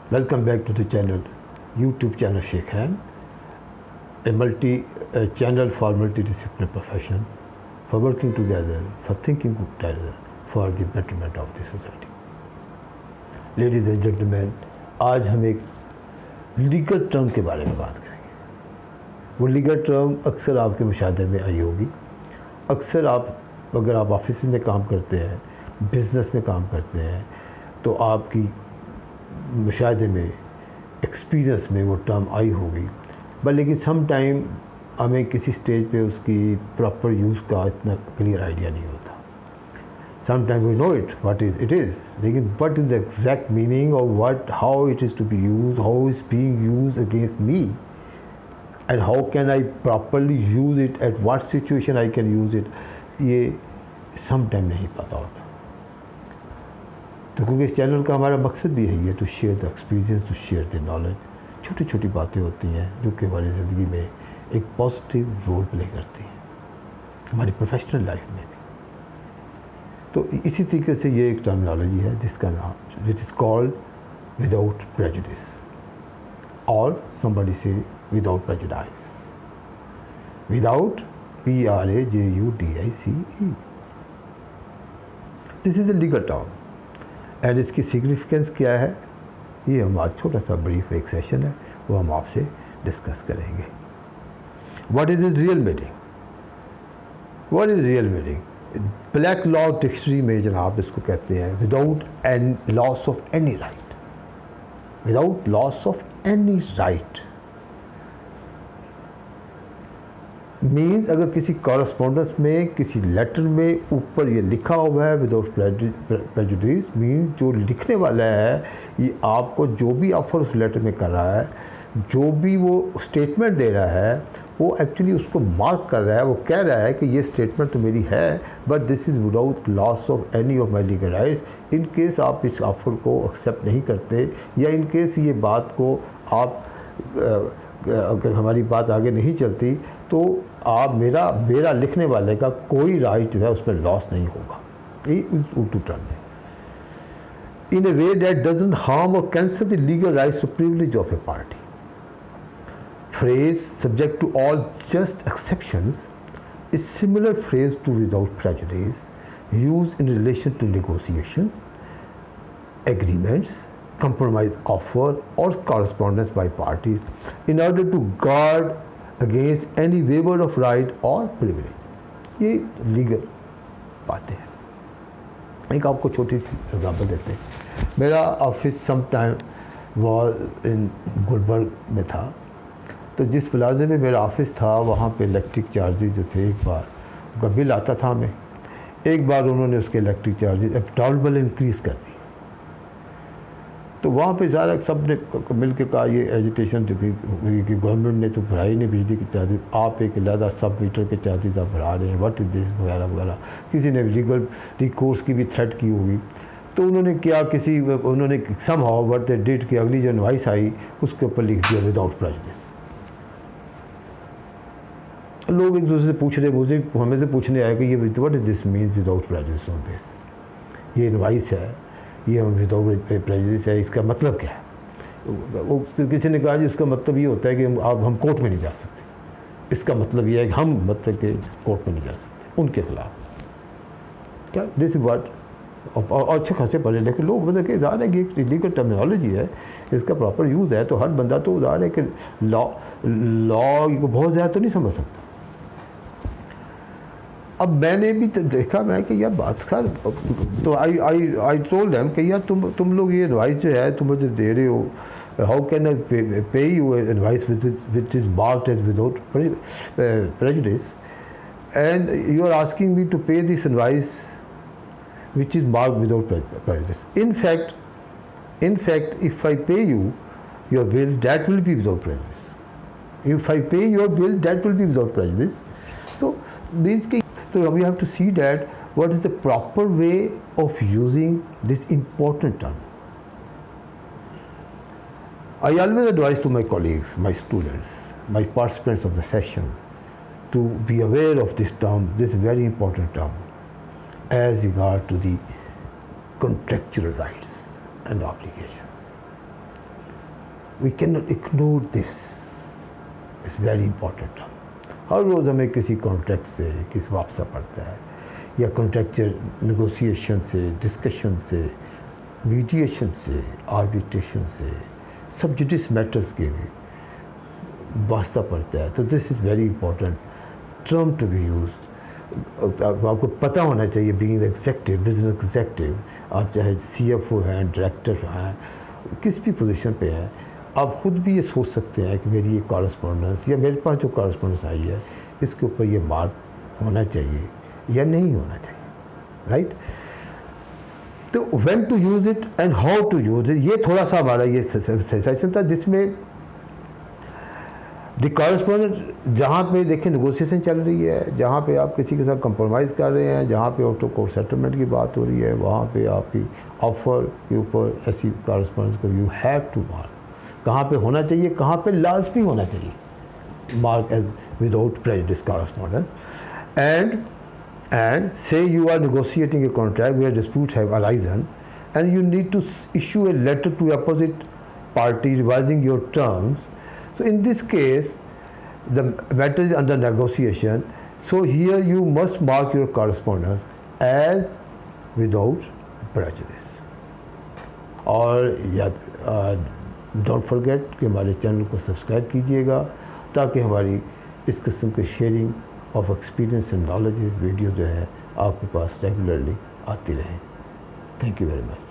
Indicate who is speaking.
Speaker 1: Welcome back to the channel, YouTube channel Sheikh Han, a multi-channel for multidisciplinary professions, for working together, for thinking together, for the betterment of the society. Ladies and gentlemen, आज हम एक legal term के बारे में बात करेंगे। वो legal term अक्सर आपके मुशाहदे में आई होगी। अक्सर अगर आप ऑफिस में काम करते हैं, बिज़नेस में काम करते हैं, तो आपकी मुशाहदे में, एक्सपीरियंस में वो टर्म आई होगी। बट लेकिन सम टाइम हमें किसी स्टेज पे उसकी प्रॉपर यूज़ का इतना क्लियर आइडिया नहीं होता। Some time we know it is, लेकिन what is the exact meaning और how it is to be use, how is being use against me, and how can I properly use it, at what situation I can use it, ये some time नहीं पता होता। तो क्योंकि इस channel का हमारा मकसद भी यही है, to share the experience, to share the knowledge. छोटी छोटी बातें होती हैं जो कि हमारी ज़िंदगी में एक पॉजिटिव रोल प्ले करती हैं, हमारी प्रोफेशनल लाइफ में भी। तो इसी तरीके से ये एक टर्मिनोलॉजी है जिसका नाम which is called without prejudice, और somebody से without prejudice, without PRAJUDICE। This is a legal term and इसकी सिग्निफिकेंस क्या है, ये हम आज छोटा सा ब्रीफ एक सेशन है वो हम आपसे डिस्कस करेंगे। What is is real meaning? What is real meaning? Black law dictionary में जनाब इसको कहते हैं without an loss of any right, without loss of any right. Means अगर किसी कॉरस्पॉन्डेंस में, किसी लेटर में ऊपर ये लिखा हुआ है विदाउट प्रेजुडिस, मीन्स जो लिखने वाला है ये आपको जो भी ऑफर उस लेटर में कर रहा है, जो भी वो स्टेटमेंट दे रहा है, वो एक्चुअली उसको मार्क कर रहा है, वो कह रहा है कि ये स्टेटमेंट तो मेरी है, but this is without loss of any of my legal rights. In case आप इस ऑफर को एक्सेप्ट नहीं करते, या इन केस ये बात को आप अगर हमारी बात आगे नहीं चलती, तो आप मेरा लिखने वाले का कोई राइट जो है उस पर लॉस नहीं होगा। ये उर्दू टर्म है। इन ए वे दैट डजंट हार्म और कैंसल द लीगल राइट्स और privilege of A party. Phrase subject to all just exceptions is similar phrase to without prejudice, used in relation to negotiations, agreements, compromise offer or correspondence by parties in order to guard against any waiver of right or privilege। ये legal बातें हैं। एक आपको छोटी सी example देते हैं। मेरा office some time was in Gulberg में था, तो जिस प्लाजे में मेरा ऑफिस था वहाँ पे इलेक्ट्रिक चार्जेस जो थे, एक बार उनका बिल आता था हमें, एक बार उन्होंने उसके इलेक्ट्रिक चार्जेस अब डबल इंक्रीज़ कर दी। तो वहाँ पे सारा सब ने मिल के कहा ये एजिटेशन जो कि गवर्नमेंट ने तो बढ़ाई नहीं बिजली के चार्जेस, आप एक अलहदा सब मीटर के चार्जेस आप बढ़ा रहे हैं, व्हाट इज दिस वगैरह वगैरह। किसी ने लीगल रिकोर्स की भी थ्रेट की होगी। तो उन्होंने क्या उन्होंने somehow what they did कि अगली जो इनवाइस आई उसके ऊपर लिख दिया विदाउट प्रेजुडिस। लोग एक दूसरे से पूछ रहे, मुझे हमें से पूछने आए कि ये what is this means without prejudice on this, ये इनवाइस है, ये विदाउट प्रेजुडिस है, इसका मतलब क्या है? वो किसी ने कहा जी उसका मतलब ये होता है कि हम कोर्ट में नहीं जा सकते, इसका मतलब ये है कि हम मतलब कि कोर्ट में नहीं जा सकते उनके खिलाफ। क्या दिस इज व्हाट, और अच्छे खासे पढ़े लिखे लोग मतलब कि ज़ाहिर है कि एक लीगल टर्मिनोलॉजी है, इसका प्रॉपर यूज़ है, तो हर बंदा तो ज़ाहिर है कि लॉ को बहुत ज़्यादा तो नहीं समझ सकता। अब मैंने भी तो देखा मैं कि यार बात कर, तो आई टोल्ड देम कि यार तुम लोग ये एडवाइस जो है तुम मुझे दे रहे हो, how can I pay you advice which is marked as without prejudice, and you are asking me to pay this advice which is marked without prejudice. In fact, if I pay you your bill, that will be without prejudice. If I pay your bill, that will be without prejudice. So means कि so we have to see that what is the proper way of using this important term. I always advise to my colleagues, my students, my participants of the session to be aware of this term, this very important term, as regard to the contractual rights and obligations. We can not ignore this, it's very important. हर रोज़ हमें किसी contract से किसी वापसा पड़ता है, या कॉन्ट्रैक्चुअल नेगोशिएशन से, डिस्कशन से, मीडिएशन से, आर्बिट्रेशन से, सब जुडिस मैटर्स के भी वास्ता पड़ता है। तो this is very important term to be used. आपको पता होना चाहिए, बीइंग एग्जेक्टिव, बिजनेस एग्जेक्टिव, आप चाहे CFO हैं, डायरेक्टर हैं, किस भी पोजीशन पे हैं, आप खुद भी ये सोच सकते हैं कि मेरी ये कॉरेस्पॉन्डेंस या मेरे पास जो कॉरेस्पॉन्डेंस आई है इसके ऊपर ये मार्क होना चाहिए या नहीं होना चाहिए, राइट। तो when to use it and how to use it, ये थोड़ा सा हमारा ये सेशन था जिसमें द कॉरेस्पॉन्डेंट, जहाँ पे देखें नेगोशिएशन चल रही है, जहाँ पे आप किसी के साथ कंप्रोमाइज़ कर रहे हैं, जहाँ पे ऑटो कोर्ट सेटलमेंट की बात हो रही है, वहाँ पे आपकी ऑफ़र के ऊपर ऐसी कॉरेस्पॉन्डेंस को यू हैव टू मार्क, कहाँ पे होना चाहिए, कहाँ पे लाजमी होना चाहिए, mark as without prejudice correspondence. And say you are negotiating a contract where disputes have arisen and you need to issue a letter to opposite party revising your terms. So in this case, the matter is under negotiation. So here you must mark your correspondence as without prejudice. और don't forget कि हमारे channel को subscribe कीजिएगा ताकि हमारी इस किस्म के sharing of experience and knowledge video जो है आपके पास रेगुलरली आती रहे। Thank you very much.